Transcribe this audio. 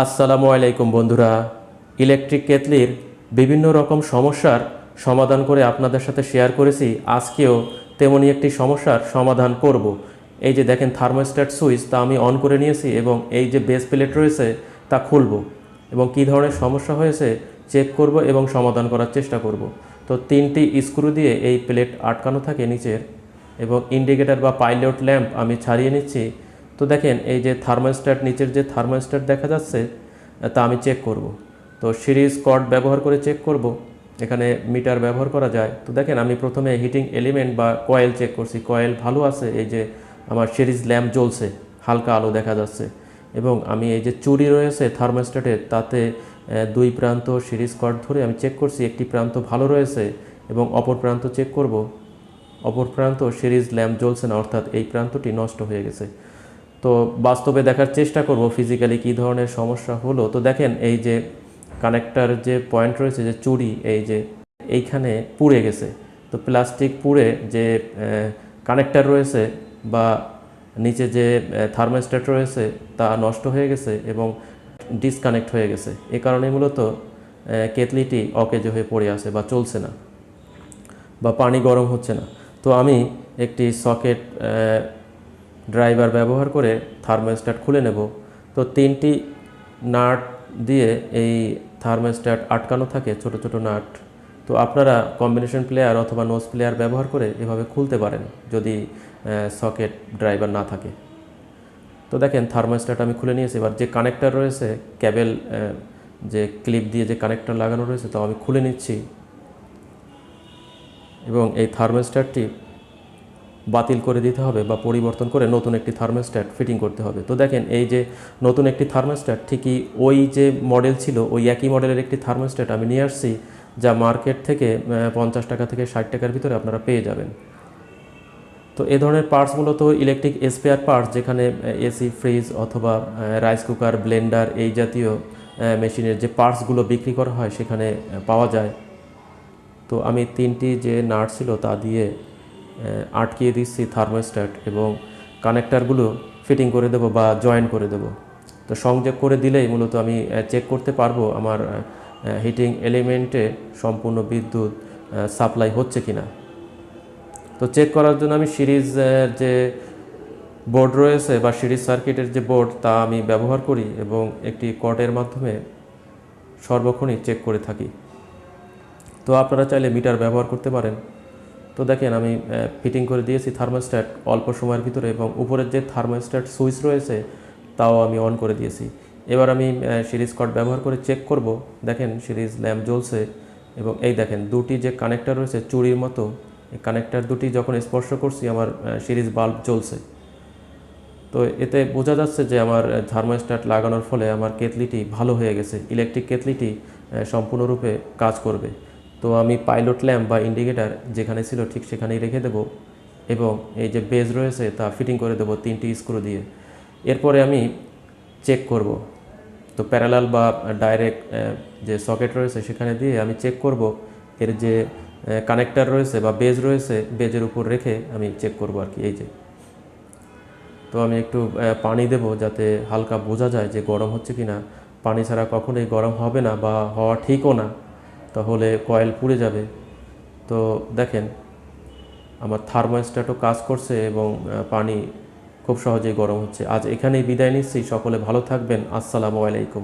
আসসালামু আলাইকুম বন্ধুরা। ইলেকট্রিক কেটলির বিভিন্ন রকম সমস্যার সমাধান করে আপনাদের সাথে শেয়ার করেছি। আজকেও তেমনই একটি সমস্যার সমাধান করব। এই যে দেখেন থার্মোস্ট্যাট সুইচ, তা আমি অন করে নিয়েছি এবং এই যে বেস প্লেট রয়েছে তা খুলব এবং কী ধরনের সমস্যা হয়েছে চেক করব এবং সমাধান করার চেষ্টা করব। তো 3টি স্ক্রু দিয়ে এই প্লেট আটকানো থাকে নিচের, এবং ইন্ডিকেটর বা পাইলট ল্যাম্প আমি ছাড়িয়ে নিচ্ছি। তো দেখেন এই যে থার্মোস্ট্যাট, নিচের যে থার্মোস্ট্যাট দেখা যাচ্ছে তা আমি চেক করব। তো সিরিজ কর্ড ব্যবহার করে চেক করব। এখানে মিটার ব্যবহার করা যায়। তো দেখেন আমি প্রথমে হিটিং এলিমেন্ট বা কয়েল চেক করছি, কয়েল ভালো আছে। এই যে আমার সিরিজ ল্যাম্প জ্বলছে, হালকা আলো দেখা যাচ্ছে। এবং আমি এই যে চুড়ি রয়েছে থার্মোস্ট্যাটের, তাতে দুই প্রান্ত সিরিজ কর্ড ধরে আমি চেক করছি, একটি প্রান্ত ভালো রয়েছে এবং অপর প্রান্ত চেক করব। অপর প্রান্ত সিরিজ ল্যাম্প জ্বলছে না, অর্থাৎ এই প্রান্তটি নষ্ট হয়ে গেছে। তো বাস্তবে দেখার চেষ্টা করব ফিজিক্যালি কী ধরনের সমস্যা হলো। তো দেখেন এই যে কানেক্টার যে পয়েন্ট রয়েছে, যে চুড়ি, এই যে এইখানে পুড়ে গেছে। তো প্লাস্টিক পুড়ে যে কানেক্টার রয়েছে বা নিচে যে থার্মোস্ট্যাট রয়েছে তা নষ্ট হয়ে গেছে এবং ডিসকানেক্ট হয়ে গেছে। এ কারণে মূলত কেটলিটি অকেজো হয়ে পড়ে আছে বা চলছে না বা পানি গরম হচ্ছে না। তো আমি একটি সকেট ড্রাইভার ব্যবহার করে থার্মোস্ট্যাট খুলে নেব। তো 3টি নাট দিয়ে এই থার্মোস্ট্যাট আটকানো থাকে, ছোট ছোট নাট। তো আপনারা কম্বিনেশন প্লেয়ার অথবা নোজ প্লেয়ার ব্যবহার করে এভাবে খুলতে পারেন যদি সকেট ড্রাইভার না থাকে। তো দেখেন থার্মোস্ট্যাট আমি খুলে নিয়েছি। এবার যে কানেক্টর রয়েছে, ক্যাবেল যে ক্লিপ দিয়ে যে কানেক্টর লাগানো রয়েছে, তো আমি খুলে নিচ্ছি এবং এই থার্মোস্ট্যাটটি বাতিল করে দিতে হবে বা পরিবর্তন করে নতুন একটি থার্মোস্ট্যাট ফিটিং করতে হবে। তো দেখেন এই যে নতুন একটি থার্মোস্ট্যাট, ঠিকই ওই যে মডেল ছিল ওই একই মডেলের একটি থার্মোস্ট্যাট আমি নিয়ে আসছি, যা মার্কেট থেকে 50 টাকা থেকে 60 টাকার ভিতরে আপনারা পেয়ে যাবেন। তো এ ধরনের পার্টস মূলত ইলেকট্রিক স্পেয়ার পার্টস, যেখানে এসি, ফ্রিজ অথবা রাইস কুকার, ব্লেন্ডার এই জাতীয় মেশিনের যে পার্টসগুলো বিক্রি করা হয় সেখানে পাওয়া যায়। তো আমি 3টি যে নাট ছিল তা দিয়ে আটকিয়ে দিচ্ছি থার্মোস্ট্যাট এবং কানেক্টারগুলো ফিটিং করে দেব বা জয়েন করে দেব। তো সংযোগ করে দিলেই মূলত আমি চেক করতে পারবো আমার হিটিং এলিমেন্টে সম্পূর্ণ বিদ্যুৎ সাপ্লাই হচ্ছে কিনা। তো চেক করার জন্য আমি সিরিজ যে বোর্ড রয়েছে বা সিরিজ সার্কিটের যে বোর্ড তা আমি ব্যবহার করি এবং একটি কর্ডের মাধ্যমে সর্বক্ষণই চেক করে থাকি। তো আপনারা চাইলে মিটার ব্যবহার করতে পারেন। তো দেখেন আমি ফিটিং করে দিয়েছি থার্মোস্ট্যাট অল্প সময়ের ভিতরে, এবং উপরের যে থার্মোস্ট্যাট সুইচ রয়েছে তাও আমি অন করে দিয়েছি। এবার আমি সিরিজ কর্ড ব্যবহার করে চেক করব। দেখেন সিরিজ ল্যাম্প জ্বলছে এবং এই দেখেন দুটি যে কানেক্টর রয়েছে চুড়ির মতো, এই কানেক্টর দুটি যখন স্পর্শ করছি আমার সিরিজ বাল্ব জ্বলছে। তো এতে বোঝা যাচ্ছে যে আমার থার্মোস্ট্যাট লাগানোর ফলে আমার কেটলিটি ভালো হয়ে গেছে, ইলেকট্রিক কেটলিটি সম্পূর্ণরূপে কাজ করবে। তো আমি পাইলট ল্যাম্প বা ইন্ডিকেটার যেখানে ছিল ঠিক সেখানেই রেখে দেব এবং এই যে বেজ রয়েছে তা ফিটিং করে দেব 3টি স্ক্রু দিয়ে। এরপরে আমি চেক করব। তো প্যারালাল বা ডাইরেক্ট যে সকেট রয়েছে সেখানে দিয়ে আমি চেক করব। এর যে কানেক্টার রয়েছে বা বেজ রয়েছে, বেজের উপর রেখে আমি চেক করব আর কি। এই যে, তো আমি একটু পানি দেব যাতে হালকা বোঝা যায় যে গরম হচ্ছে কি না। পানি ছাড়া কখনোই গরম হবে না বা হওয়া ঠিকও না, তাহলে কয়েল পুড়ে যাবে। তো দেখেন আমার থার্মোস্ট্যাটও কাজ করছে এবং পানি খুব সহজেই গরম হচ্ছে। আজ এখানেই বিদায় নিচ্ছি। সকলে ভালো থাকবেন। আসসালামু আলাইকুম।